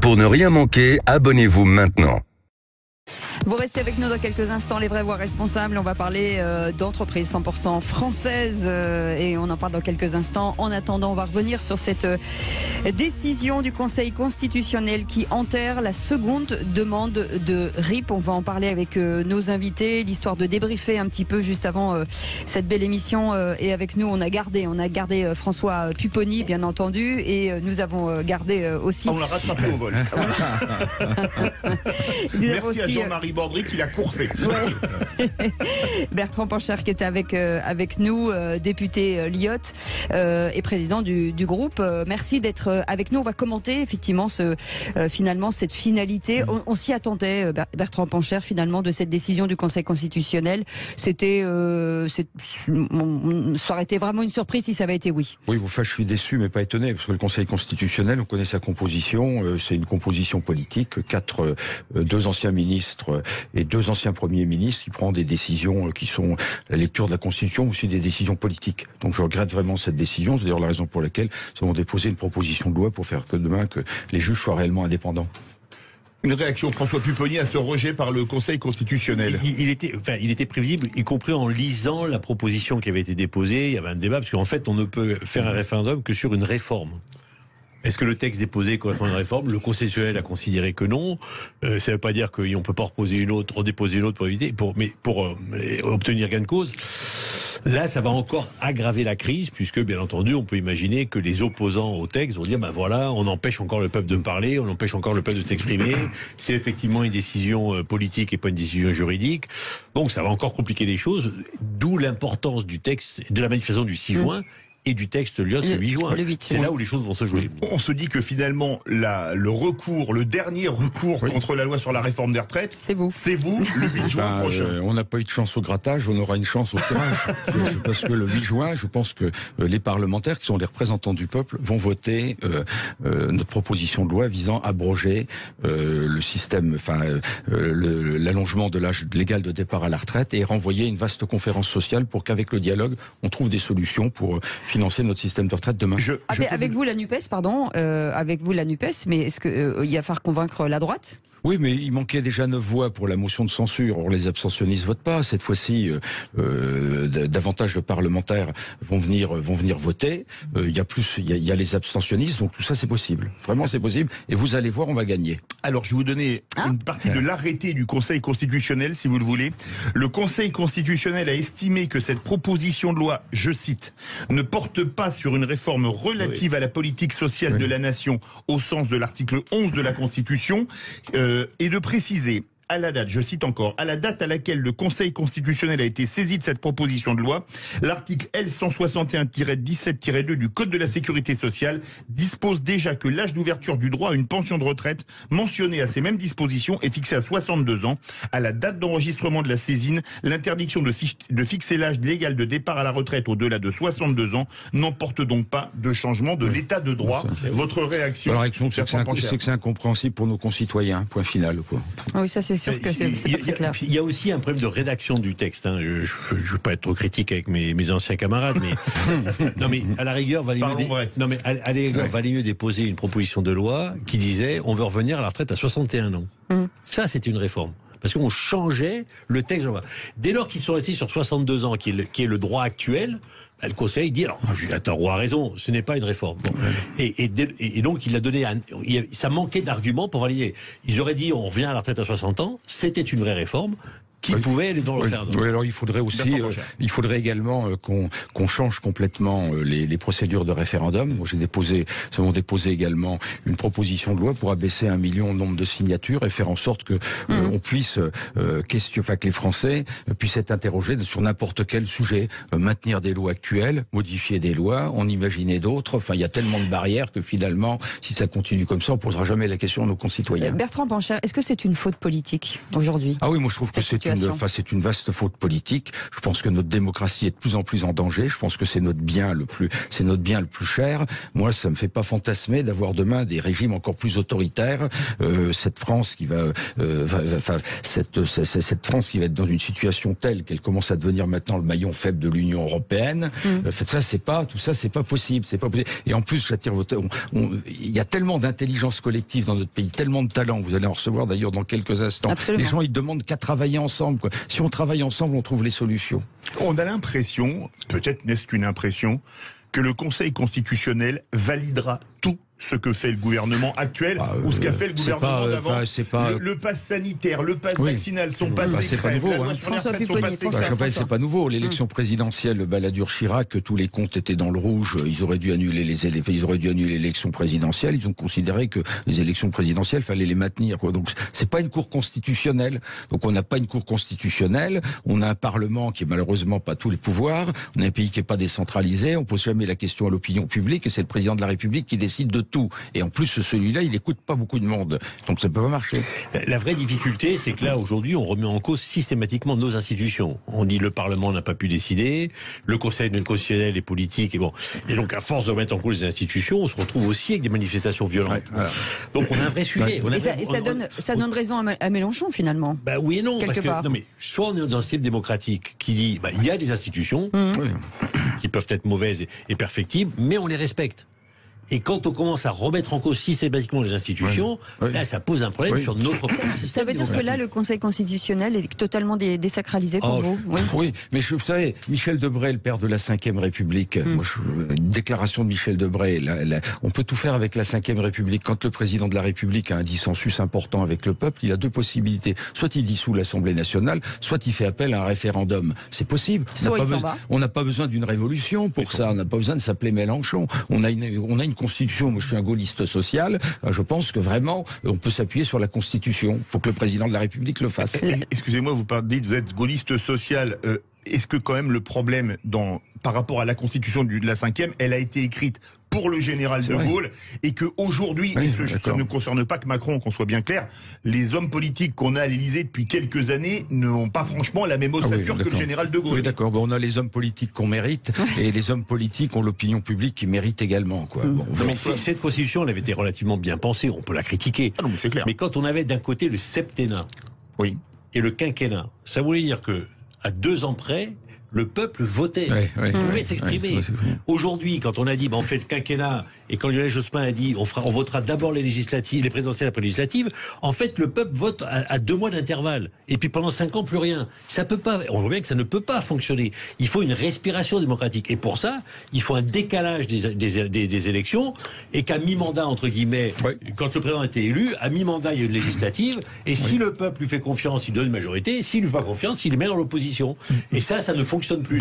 Pour ne rien manquer, abonnez-vous maintenant. Vous restez avec nous dans quelques instants, les vraies voix responsables. On va parler d'entreprises 100% françaises et on en parle dans quelques instants. En attendant, on va revenir sur cette décision du Conseil constitutionnel qui enterre la seconde demande de RIP. On va en parler avec nos invités, l'histoire de débriefer un petit peu juste avant cette belle émission. Et avec nous, on a gardé François Pupponi, bien entendu, et nous avons gardé aussi... On l'a rattrapé au vol. Merci à Jean-Marie Bordry qui l'a coursé. Ouais. Bertrand Pancher qui était avec nous, député Lyotte et président du groupe. Merci d'être avec nous. On va commenter effectivement finalement cette finalité. On s'y attendait, Bertrand Pancher, finalement, de cette décision du Conseil constitutionnel. Ça aurait été vraiment une surprise si ça avait été oui. Oui, enfin, je suis déçu, mais pas étonné, parce que le Conseil constitutionnel, on connaît sa composition. C'est une composition politique. Deux anciens ministres et deux anciens premiers ministres qui prennent des décisions qui sont la lecture de la Constitution, mais aussi des décisions politiques. Donc je regrette vraiment cette décision. C'est d'ailleurs la raison pour laquelle nous avons déposé une proposition de loi pour faire que demain que les juges soient réellement indépendants. Une réaction, François Pupponi, à ce rejet par le Conseil constitutionnel. Il était prévisible, y compris en lisant la proposition qui avait été déposée. Il y avait un débat, parce qu'en fait, on ne peut faire un référendum que sur une réforme. Est-ce que le texte déposé correspond à une réforme? Le Constitutionnel a considéré que non. Ça ne veut pas dire qu'on ne peut pas redéposer une autre pour éviter, mais pour obtenir gain de cause. Là, ça va encore aggraver la crise, puisque, bien entendu, on peut imaginer que les opposants au texte vont dire, ben voilà, on empêche encore le peuple de parler, on empêche encore le peuple de s'exprimer. C'est effectivement une décision politique et pas une décision juridique. Donc, ça va encore compliquer les choses. D'où l'importance du texte, de la manifestation du 6 juin. Et du texte Lyotte le 8 juin. C'est là où les choses vont se jouer. On se dit que finalement, le dernier recours contre la loi sur la réforme des retraites, c'est vous le 8 juin prochain. On n'a pas eu de chance au grattage, on aura une chance au tirage. Parce que le 8 juin, je pense que les parlementaires, qui sont les représentants du peuple, vont voter notre proposition de loi visant à abroger le système, l'allongement de l'âge légal de départ à la retraite et renvoyer une vaste conférence sociale pour qu'avec le dialogue, on trouve des solutions pour financer notre système de retraite demain. Avec vous la NUPES, mais est-ce qu'il va falloir convaincre la droite ? Oui, mais il manquait déjà 9 voix pour la motion de censure. Or, les abstentionnistes votent pas. Cette fois-ci, davantage de parlementaires vont venir voter. Il y a les abstentionnistes, donc tout ça c'est possible. Vraiment, c'est possible. Et vous allez voir, on va gagner. Alors, je vais vous donner une partie de l'arrêté du Conseil constitutionnel, si vous le voulez. Le Conseil constitutionnel a estimé que cette proposition de loi, je cite, ne porte pas sur une réforme relative à la politique sociale de la nation au sens de l'article 11 de la Constitution. Et de préciser à la date, je cite encore, à la date à laquelle le Conseil constitutionnel a été saisi de cette proposition de loi, l'article L161-17-2 du Code de la sécurité sociale dispose déjà que l'âge d'ouverture du droit à une pension de retraite mentionné à ces mêmes dispositions est fixé à 62 ans. À la date d'enregistrement de la saisine, l'interdiction de fixer l'âge légal de départ à la retraite au-delà de 62 ans n'emporte donc pas de changement de l'état de droit. Votre réaction? La réaction, c'est que c'est incompréhensible pour nos concitoyens. Point final. Oui, ça c'est sûr que c'est pas très clair. Il y a aussi un problème de rédaction du texte. Je ne veux pas être trop critique avec mes anciens camarades, mais non, mais à la rigueur, valait mieux déposer une proposition de loi qui disait on veut revenir à la retraite à 61 ans. Ça, c'est une réforme. Parce qu'on changeait le texte. Dès lors qu'ils sont restés sur 62 ans, qui est le droit actuel, le Conseil dit alors, Julien Roy a raison, ce n'est pas une réforme. Bon. Et donc il a donné, ça manquait d'arguments pour valider. Ils auraient dit on revient à la retraite à 60 ans, c'était une vraie réforme. Qui pouvait aller dans le référendum. Oui, alors il faudrait aussi, il faudrait également qu'on change complètement les procédures de référendum. Moi, nous avons déposé également une proposition de loi pour abaisser 1 million le nombre de signatures et faire en sorte que on puisse que les Français puissent être interrogés sur n'importe quel sujet, maintenir des lois actuelles, modifier des lois, en imaginer d'autres. Enfin, il y a tellement de barrières que finalement, si ça continue comme ça, on posera jamais la question à nos concitoyens. Bertrand Pancher, est-ce que c'est une faute politique aujourd'hui? Ah oui, moi je trouve que c'est c'est une vaste faute politique. Je pense que notre démocratie est de plus en plus en danger. Je pense que c'est notre bien le plus cher. Moi, ça me fait pas fantasmer d'avoir demain des régimes encore plus autoritaires. Cette France qui va être dans une situation telle qu'elle commence à devenir maintenant le maillon faible de l'Union européenne. Tout ça, c'est pas possible. Et en plus, il y a tellement d'intelligence collective dans notre pays, tellement de talent. Vous allez en recevoir d'ailleurs dans quelques instants. Absolument. Les gens, ils demandent qu'à travailler ensemble, quoi. Si on travaille ensemble, on trouve les solutions. On a l'impression, peut-être n'est-ce qu'une impression, que le Conseil constitutionnel validera tout ce que fait le gouvernement actuel ou ce qu'a fait le gouvernement d'avant. Le pass sanitaire, le pass vaccinal sont passés. C'est pas nouveau. C'est pas nouveau. L'élection présidentielle, Balladur Chirac, tous les comptes étaient dans le rouge. Ils auraient dû annuler l'élection présidentielle. Ils ont considéré que les élections présidentielles, fallait les maintenir, quoi. Donc c'est pas une cour constitutionnelle. Donc on n'a pas une cour constitutionnelle. On a un parlement qui est malheureusement pas tous les pouvoirs. On a un pays qui est pas décentralisé. On pose jamais la question à l'opinion publique et c'est le président de la République qui décide de tout. Et en plus, celui-là, il écoute pas beaucoup de monde. Donc ça peut pas marcher. La vraie difficulté, c'est que là, aujourd'hui, on remet en cause systématiquement nos institutions. On dit le Parlement n'a pas pu décider, le Conseil constitutionnel est politique, et donc à force de remettre en cause les institutions, on se retrouve aussi avec des manifestations violentes. Voilà. Donc on a un vrai sujet. Ça donne raison à Mélenchon, finalement. Oui et non, parce que soit on est dans un système démocratique qui dit, il y a des institutions qui peuvent être mauvaises et perfectibles, mais on les respecte. Et quand on commence à remettre en cause systématiquement les institutions, là, ça pose un problème sur notre propre système. Ça veut dire que là, le Conseil constitutionnel est totalement désacralisé pour vous? Oui, mais vous savez, Michel Debré, le père de la Ve République, une déclaration de Michel Debré, on peut tout faire avec la Ve République. Quand le président de la République a un dissensus important avec le peuple, il a deux possibilités. Soit il dissout l'Assemblée nationale, soit il fait appel à un référendum. C'est possible. On n'a pas besoin d'une révolution pour ça. On n'a pas besoin de s'appeler Mélenchon. On a une Constitution, moi je suis un gaulliste social, je pense que vraiment on peut s'appuyer sur la Constitution. Il faut que le président de la République le fasse. Excusez-moi, vous êtes gaulliste social. Est-ce que quand même le problème par rapport à la Constitution de la 5e, elle a été écrite pour le général de Gaulle et que aujourd'hui, ça ne concerne pas que Macron, qu'on soit bien clair, les hommes politiques qu'on a à l'Élysée depuis quelques années n'ont pas franchement la même ossature que le général de Gaulle. Oui, d'accord. On a les hommes politiques qu'on mérite et les hommes politiques ont l'opinion publique qui mérite également, quoi. Cette Constitution, elle avait été relativement bien pensée. On peut la critiquer. Ah non, mais c'est clair. Mais quand on avait d'un côté le septennat et le quinquennat, ça voulait dire que à 2 ans près, le peuple votait, pouvait s'exprimer. Aujourd'hui, quand on a dit, on fait le quinquennat, et quand Lionel Jospin a dit, on votera d'abord les législatives, les présidentielles après les législatives, en fait, le peuple vote à 2 mois d'intervalle. Et puis pendant 5 ans, plus rien. Ça peut pas, on voit bien que ça ne peut pas fonctionner. Il faut une respiration démocratique. Et pour ça, il faut un décalage des élections, et qu'à mi-mandat, entre guillemets, quand le président a été élu, à mi-mandat, il y a une législative, et si le peuple lui fait confiance, il donne une majorité, s'il lui fait pas confiance, il les met dans l'opposition. Et ça ne fonctionne plus.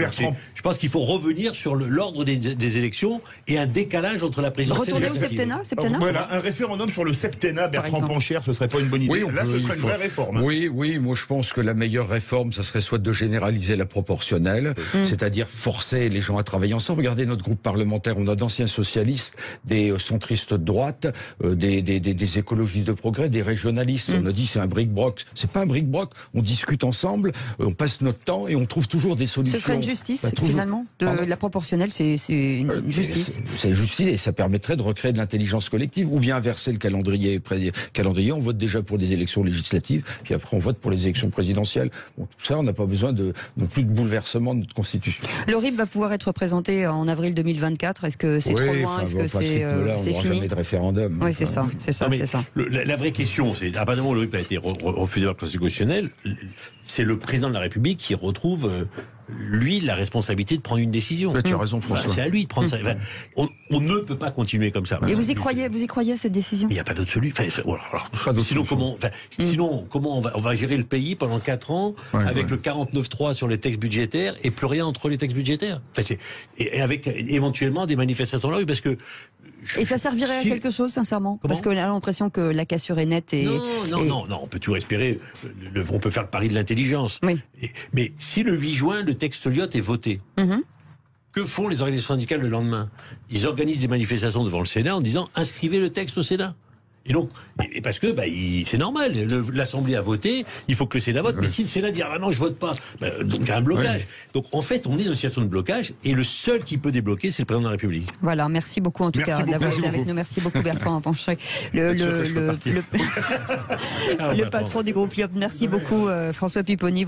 Je pense qu'il faut revenir sur l'ordre des élections et un décalage entre la présidentielle et la législative. Retourner au septennat. Voilà, un référendum sur le septennat, Bertrand Pancher, ce serait pas une bonne idée. Là, ce serait une vraie réforme. Oui, moi je pense que la meilleure réforme, ça serait soit de généraliser la proportionnelle, c'est-à-dire forcer les gens à travailler ensemble. Regardez notre groupe parlementaire, on a d'anciens socialistes, des centristes de droite, des écologistes de progrès, des régionalistes. On a dit c'est un bric-broc. C'est pas un bric-broc. On discute ensemble, on passe notre temps et on trouve toujours des solutions. Ce serait une justice, finalement. La proportionnelle, c'est une justice. C'est justice et ça permettrait de recréer de l'intelligence collective ou bien inverser le calendrier. On vote déjà pour des élections législatives, puis après on vote pour les élections présidentielles. Tout ça, on n'a pas besoin non plus de bouleversement de notre Constitution. Le RIP va pouvoir être présenté en avril 2024. Est-ce que c'est trop loin? Est-ce que c'est fini? Jamais de référendum. Oui, c'est ça. La vraie question, c'est, à partir du moment où le RIP a été refusé par le Conseil constitutionnel, c'est le président de la République qui retrouve lui la responsabilité de prendre une décision. Tu as raison, François. C'est à lui de prendre ça. On ne peut pas continuer comme ça. Et vous y croyez à cette décision? Il n'y a pas d'autre solution. Sinon, comment on va gérer le pays pendant 4 ans avec le 49.3 sur les textes budgétaires et plus rien entre les textes budgétaires. Et avec éventuellement des manifestations là, parce que. Et ça servirait à quelque chose, sincèrement? Parce qu'on a l'impression que la cassure est nette et... Non, on peut toujours espérer. On peut faire le pari de l'intelligence. Oui. Mais si le 8 juin, le texte Lyotte est voté, que font les organisations syndicales le lendemain? Ils organisent des manifestations devant le Sénat en disant inscrivez le texte au Sénat. Et donc, parce que c'est normal, l'Assemblée a voté, il faut que le Sénat vote, mais si le Sénat dit non, je vote pas, donc il y a un blocage. Ouais. Donc en fait, on est dans une situation de blocage, et le seul qui peut débloquer, c'est le président de la République. Voilà, merci beaucoup en tout cas d'avoir été avec nous. Merci beaucoup Bertrand Pancher, le patron du groupe Lyop. Merci beaucoup François Pipponi.